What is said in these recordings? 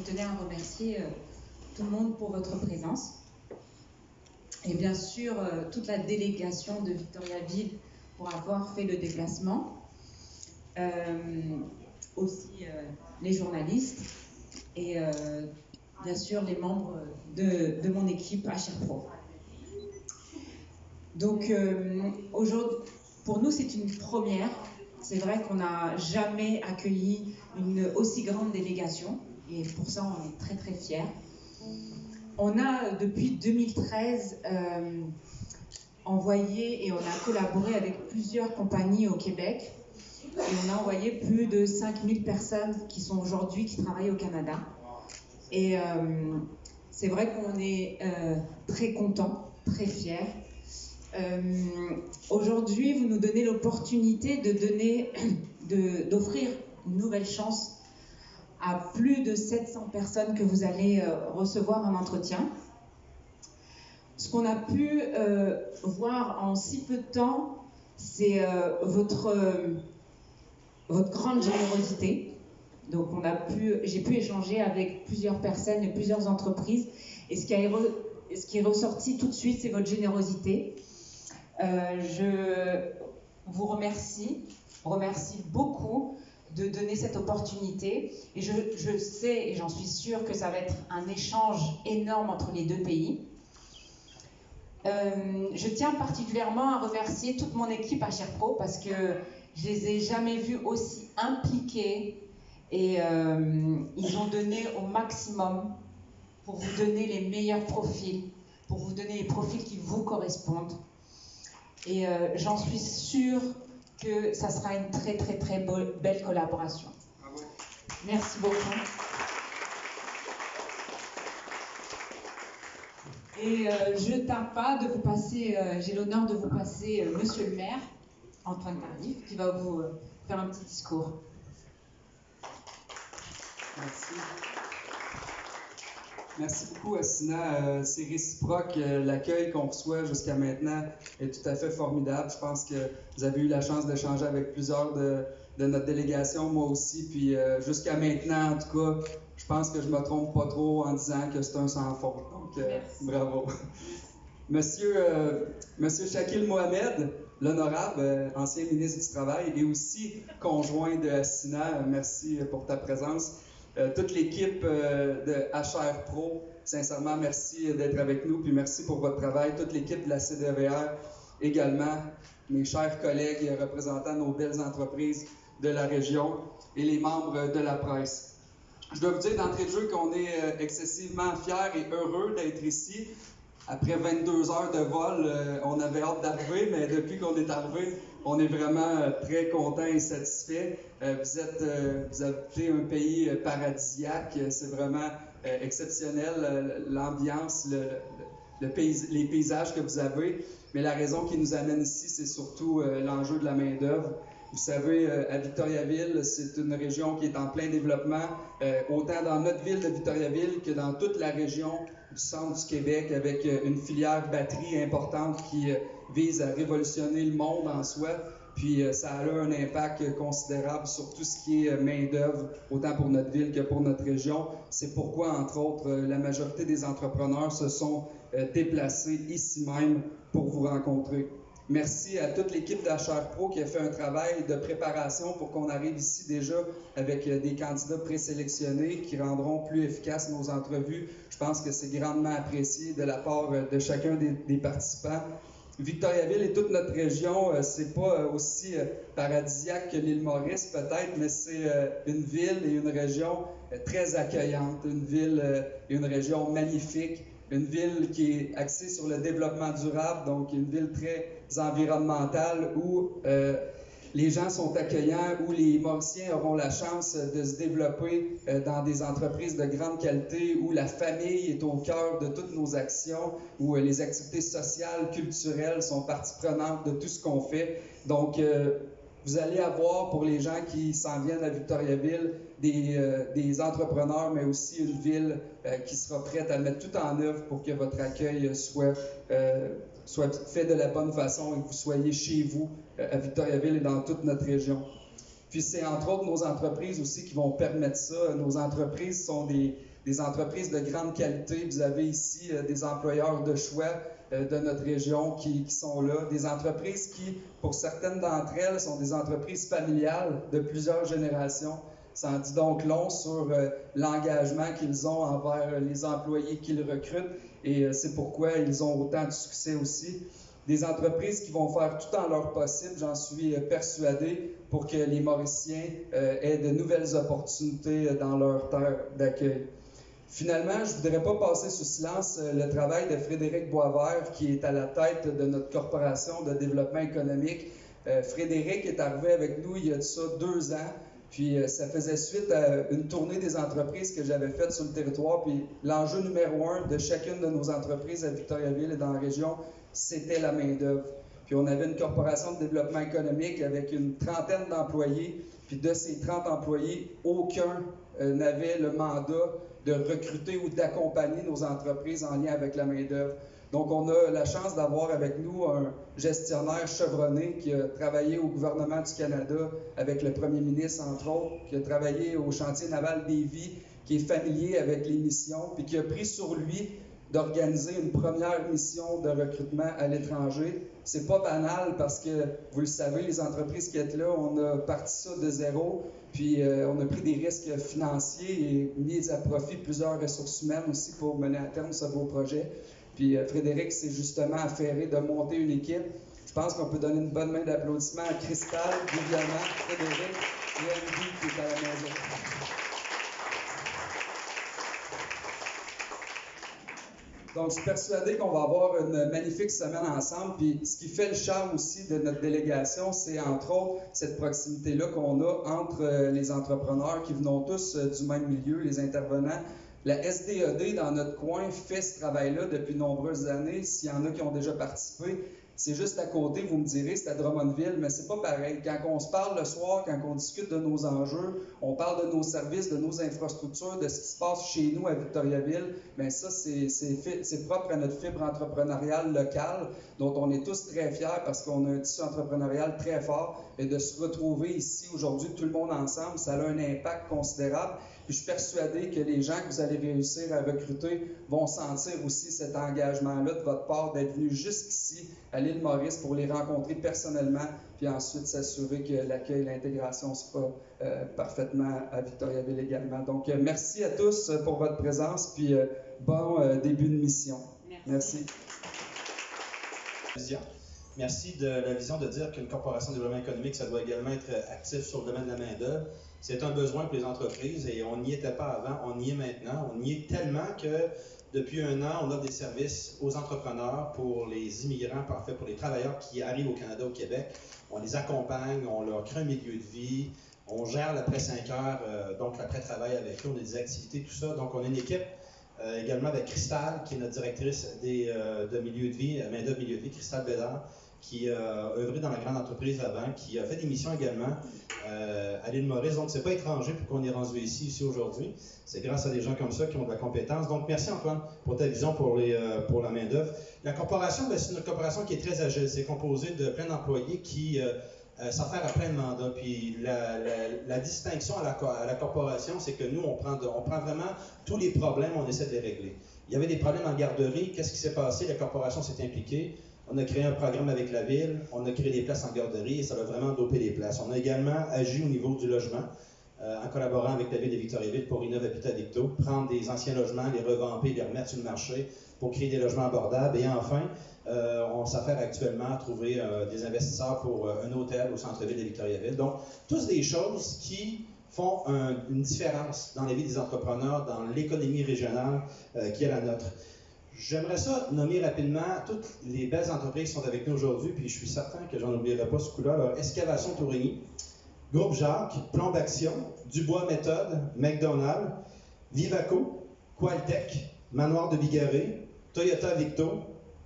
tenais à remercier tout le monde pour votre présence. Et bien sûr, toute la délégation de Victoriaville pour avoir fait le déplacement. Aussi les journalistes et bien sûr les membres de mon équipe HR Pro. Donc aujourd'hui, pour nous c'est une première. C'est vrai qu'on n'a jamais accueilli une aussi grande délégation et pour ça on est très très fiers. On a depuis 2013 envoyé et on a collaboré avec plusieurs compagnies au Québec et on a envoyé plus de 5000 personnes qui sont aujourd'hui, qui travaillent au Canada. Et c'est vrai qu'on est très contents, très fiers. Aujourd'hui, vous nous donnez l'opportunité d'offrir une nouvelle chance à plus de 700 personnes que vous allez recevoir en entretien. Ce qu'on a pu voir en si peu de temps, c'est votre grande générosité. Donc j'ai pu échanger avec plusieurs personnes et plusieurs entreprises. Et ce qui est ressorti tout de suite, c'est votre générosité. Je vous remercie beaucoup de donner cette opportunité. Et je sais et j'en suis sûre que ça va être un échange énorme entre les deux pays. Je tiens particulièrement à remercier toute mon équipe HR Pro parce que je les ai jamais vus aussi impliqués et ils ont donné au maximum pour vous donner les meilleurs profils, pour vous donner les profils qui vous correspondent. Et j'en suis sûre que ça sera une très très très belle collaboration. Ah ouais. Merci beaucoup. Et je ne tarde pas de vous passer, j'ai l'honneur de vous passer Monsieur le maire, Antoine Tardif, qui va vous faire un petit discours. Merci. Merci beaucoup, Assina. C'est réciproque. L'accueil qu'on reçoit jusqu'à maintenant est tout à fait formidable. Je pense que vous avez eu la chance d'échanger avec plusieurs de notre délégation, moi aussi. Puis jusqu'à maintenant, en tout cas, je pense que je me trompe pas trop en disant que c'est un sans faute. Donc, bravo. Monsieur Shakil Mohamed, l'honorable ancien ministre du Travail et aussi conjoint de Assina, merci pour ta présence. Toute l'équipe de HR Pro, sincèrement, merci d'être avec nous, puis merci pour votre travail. Toute l'équipe de la CDVR également, mes chers collègues représentants de nos belles entreprises de la région et les membres de la presse. Je dois vous dire d'entrée de jeu qu'on est excessivement fiers et heureux d'être ici. Après 22 heures de vol, on avait hâte d'arriver, mais depuis qu'on est arrivé, on est vraiment très content et satisfait. Vous habitez un pays paradisiaque, c'est vraiment exceptionnel, l'ambiance, les paysages que vous avez. Mais la raison qui nous amène ici, c'est surtout l'enjeu de la main-d'œuvre. Vous savez, à Victoriaville, c'est une région qui est en plein développement, autant dans notre ville de Victoriaville que dans toute la région du centre du Québec, avec une filière batterie importante qui vise à révolutionner le monde en soi. Puis ça a un impact considérable sur tout ce qui est main-d'œuvre, autant pour notre ville que pour notre région. C'est pourquoi, entre autres, la majorité des entrepreneurs se sont déplacés ici même pour vous rencontrer. Merci à toute l'équipe d'HR Pro qui a fait un travail de préparation pour qu'on arrive ici déjà avec des candidats présélectionnés qui rendront plus efficaces nos entrevues. Je pense que c'est grandement apprécié de la part de chacun des participants. Victoriaville et toute notre région, c'est pas aussi paradisiaque que l'île Maurice peut-être, mais c'est une ville et une région très accueillante, une ville et une région magnifique. Une ville qui est axée sur le développement durable, donc une ville très environnementale où les gens sont accueillants, où les Mauriciens auront la chance de se développer dans des entreprises de grande qualité, où la famille est au cœur de toutes nos actions, où les activités sociales, culturelles sont partie prenante de tout ce qu'on fait. Donc, vous allez avoir, pour les gens qui s'en viennent à Victoriaville, des entrepreneurs, mais aussi une ville qui sera prête à mettre tout en œuvre pour que votre accueil soit fait de la bonne façon et que vous soyez chez vous à Victoriaville et dans toute notre région. Puis c'est entre autres nos entreprises aussi qui vont permettre ça. Nos entreprises sont des entreprises de grande qualité. Vous avez ici des employeurs de choix de notre région qui sont là, des entreprises qui, pour certaines d'entre elles, sont des entreprises familiales de plusieurs générations. Ça en dit donc long sur l'engagement qu'ils ont envers les employés qu'ils recrutent et c'est pourquoi ils ont autant de succès aussi. Des entreprises qui vont faire tout en leur possible, j'en suis persuadé, pour que les Mauriciens aient de nouvelles opportunités dans leur terre d'accueil. Finalement, je ne voudrais pas passer sous silence le travail de Frédéric Boisvert, qui est à la tête de notre corporation de développement économique. Frédéric est arrivé avec nous il y a de ça 2 ans, puis ça faisait suite à une tournée des entreprises que j'avais faite sur le territoire. Puis l'enjeu numéro 1 de chacune de nos entreprises à Victoriaville et dans la région, c'était la main-d'œuvre. Puis on avait une corporation de développement économique avec une trentaine d'employés. Puis de ces 30 employés, aucun n'avait le mandat de recruter ou d'accompagner nos entreprises en lien avec la main-d'œuvre. Donc, on a la chance d'avoir avec nous un gestionnaire chevronné qui a travaillé au gouvernement du Canada avec le premier ministre, entre autres, qui a travaillé au chantier naval Lévis, qui est familier avec les missions, puis qui a pris sur lui d'organiser une première mission de recrutement à l'étranger. C'est pas banal parce que, vous le savez, les entreprises qui sont là, on a parti ça de zéro, puis on a pris des risques financiers et mis à profit plusieurs ressources humaines aussi pour mener à terme ce beau projet. Puis Frédéric s'est justement affairé de monter une équipe. Je pense qu'on peut donner une bonne main d'applaudissement à Cristal, Viviana, Frédéric et Andy qui est à la maison. Donc, je suis persuadé qu'on va avoir une magnifique semaine ensemble. Puis, ce qui fait le charme aussi de notre délégation, c'est entre autres cette proximité-là qu'on a entre les entrepreneurs qui venons tous du même milieu, les intervenants. La SDED dans notre coin fait ce travail-là depuis de nombreuses années. S'il y en a qui ont déjà participé, c'est juste à côté, vous me direz, c'est à Drummondville, mais c'est pas pareil. Quand on se parle le soir, quand on discute de nos enjeux, on parle de nos services, de nos infrastructures, de ce qui se passe chez nous à Victoriaville, bien ça, c'est propre à notre fibre entrepreneuriale locale, dont on est tous très fiers parce qu'on a un tissu entrepreneurial très fort. Et de se retrouver ici aujourd'hui, tout le monde ensemble, ça a un impact considérable. Puis je suis persuadé que les gens que vous allez réussir à recruter vont sentir aussi cet engagement-là de votre part, d'être venus jusqu'ici à l'île Maurice pour les rencontrer personnellement, puis ensuite s'assurer que l'accueil et l'intégration se fera parfaitement à Victoriaville également. Donc, merci à tous pour votre présence, puis bon début de mission. Merci. Merci de la vision de dire qu'une corporation de développement économique, ça doit également être actif sur le domaine de la main-d'œuvre. C'est un besoin pour les entreprises et on n'y était pas avant, on y est maintenant. On y est tellement que depuis 1 an, on offre des services aux entrepreneurs pour les immigrants, parfait, pour les travailleurs qui arrivent au Canada, au Québec. On les accompagne, on leur crée un milieu de vie, on gère l'après 5 heures, donc l'après-travail avec eux, on a des activités, tout ça. Donc on a une équipe également avec Cristal, qui est notre directrice de milieu de vie, main-d'œuvre milieu de vie, Cristal Bédard, qui a œuvré dans la grande entreprise avant, qui a fait des missions également à l'île Maurice. Donc, c'est pas étranger pour qu'on est rendu ici aujourd'hui. C'est grâce à des gens comme ça qui ont de la compétence. Donc, merci Antoine pour ta vision pour la main-d'œuvre. La corporation, c'est une corporation qui est très agile. C'est composé de plein d'employés qui s'affairent à plein de mandats. Puis la distinction à la corporation, c'est que nous, on prend vraiment tous les problèmes, on essaie de les régler. Il y avait des problèmes en garderie. Qu'est-ce qui s'est passé? La corporation s'est impliquée. On a créé un programme avec la ville, on a créé des places en garderie et ça va vraiment doper les places. On a également agi au niveau du logement, en collaborant avec la ville de Victoriaville pour Innov Habitat Victo, prendre des anciens logements, les revamper, les remettre sur le marché pour créer des logements abordables. Et enfin, on s'affaire actuellement à trouver des investisseurs pour un hôtel au centre-ville de Victoriaville. Donc, tous des choses qui font une différence dans la vie des entrepreneurs, dans l'économie régionale qui est la nôtre. J'aimerais ça nommer rapidement toutes les belles entreprises qui sont avec nous aujourd'hui, puis je suis certain que j'en oublierai pas ce coup-là. Alors, Excavation Tourigny, Groupe Jacques, Plomb d'Action, Dubois Méthode, McDonald's, Vivaco, Qualtech, Manoir de Bigarré, Toyota Victo,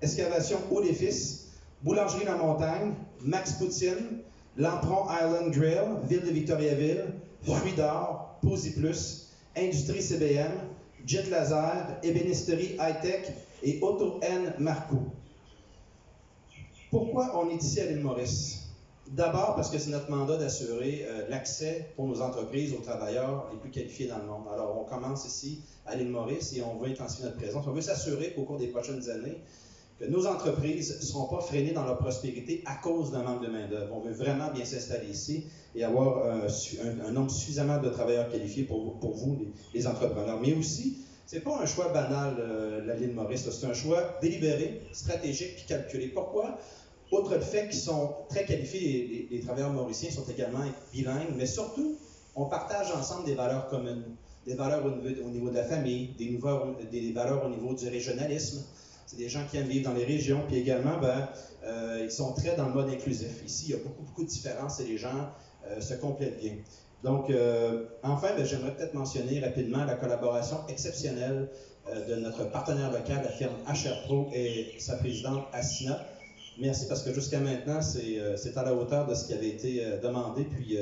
Excavation Haut-des-Fils, Boulangerie La Montagne, Max Poutine, Lampron Island Grill, Ville de Victoriaville, Fruits d'Or, Posi Plus, Industrie CBM, Jet Laser, Ébénisterie High-Tech et Auto N Marco. Pourquoi on est ici à l'île Maurice? D'abord parce que c'est notre mandat d'assurer l'accès pour nos entreprises aux travailleurs les plus qualifiés dans le monde. Alors, on commence ici à l'île Maurice et on veut intensifier notre présence. On veut s'assurer qu'au cours des prochaines années, que nos entreprises ne seront pas freinées dans leur prospérité à cause d'un manque de main-d'œuvre. On veut vraiment bien s'installer ici et avoir un nombre suffisamment de travailleurs qualifiés pour vous, les entrepreneurs. Mais aussi, ce n'est pas un choix banal, l'île Maurice, c'est un choix délibéré, stratégique puis calculé. Pourquoi? Outre le fait qu'ils sont très qualifiés, les travailleurs mauriciens sont également bilingues, mais surtout, on partage ensemble des valeurs communes, des valeurs au niveau de la famille, des valeurs au niveau du régionalisme. C'est des gens qui aiment vivre dans les régions, puis également, ils sont très dans le mode inclusif. Ici, il y a beaucoup de différences et les gens se complètent bien. Donc, enfin, j'aimerais peut-être mentionner rapidement la collaboration exceptionnelle de notre partenaire local, la firme HR Pro et sa présidente Assina. Merci parce que jusqu'à maintenant, c'est à la hauteur de ce qui avait été demandé. Puis,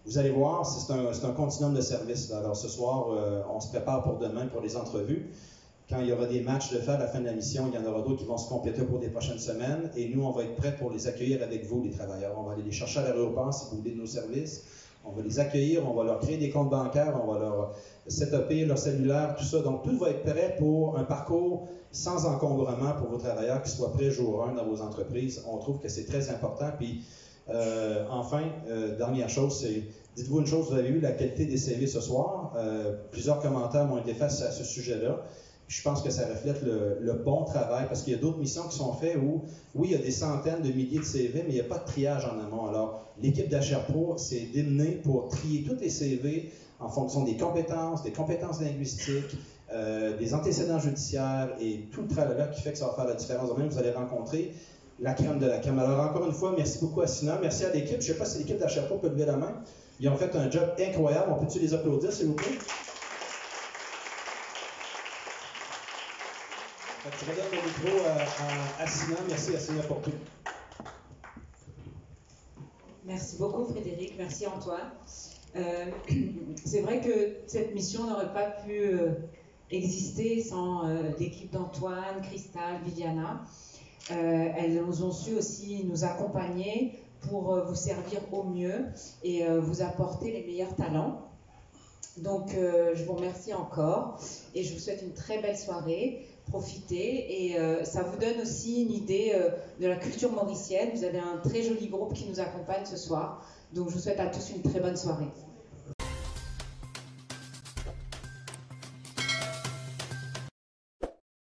vous allez voir, c'est un continuum de services. Alors, ce soir, on se prépare pour demain pour les entrevues. Quand il y aura des matchs de fait à la fin de la mission, il y en aura d'autres qui vont se compléter pour des prochaines semaines. Et nous, on va être prêts pour les accueillir avec vous, les travailleurs. On va aller les chercher à l'aéroport si vous voulez de nos services. On va les accueillir, on va leur créer des comptes bancaires, on va leur setuper leur cellulaire, tout ça. Donc, tout va être prêt pour un parcours sans encombrement pour vos travailleurs qui soient prêts jour 1 dans vos entreprises. On trouve que c'est très important. Puis, enfin, dernière chose, c'est, dites-vous une chose, vous avez vu la qualité des CV ce soir. Plusieurs commentaires m'ont été faits à ce sujet-là. Je pense que ça reflète le bon travail, parce qu'il y a d'autres missions qui sont faites où, oui, il y a des centaines de milliers de CV, mais il n'y a pas de triage en amont. Alors, l'équipe d'HR Pro s'est démenée pour trier tous les CV en fonction des compétences linguistiques, des antécédents judiciaires et tout le tralala qui fait que ça va faire la différence. Même, vous allez rencontrer la crème de la crème. Alors, encore une fois, merci beaucoup à Sina, merci à l'équipe. Je ne sais pas si l'équipe d'HR Pro peut lever la main. Ils ont fait un job incroyable. On peut-tu les applaudir, s'il vous plaît? Je redonne le micro à Assina. Merci Assina pour tout. Merci beaucoup Frédéric, merci Antoine. C'est vrai que cette mission n'aurait pas pu exister sans l'équipe d'Antoine, Cristal, Viviana. Elles ont su aussi nous accompagner pour vous servir au mieux et vous apporter les meilleurs talents. Donc je vous remercie encore et je vous souhaite une très belle soirée. Profitez et ça vous donne aussi une idée de la culture mauricienne. Vous avez un très joli groupe qui nous accompagne ce soir. Donc je vous souhaite à tous une très bonne soirée.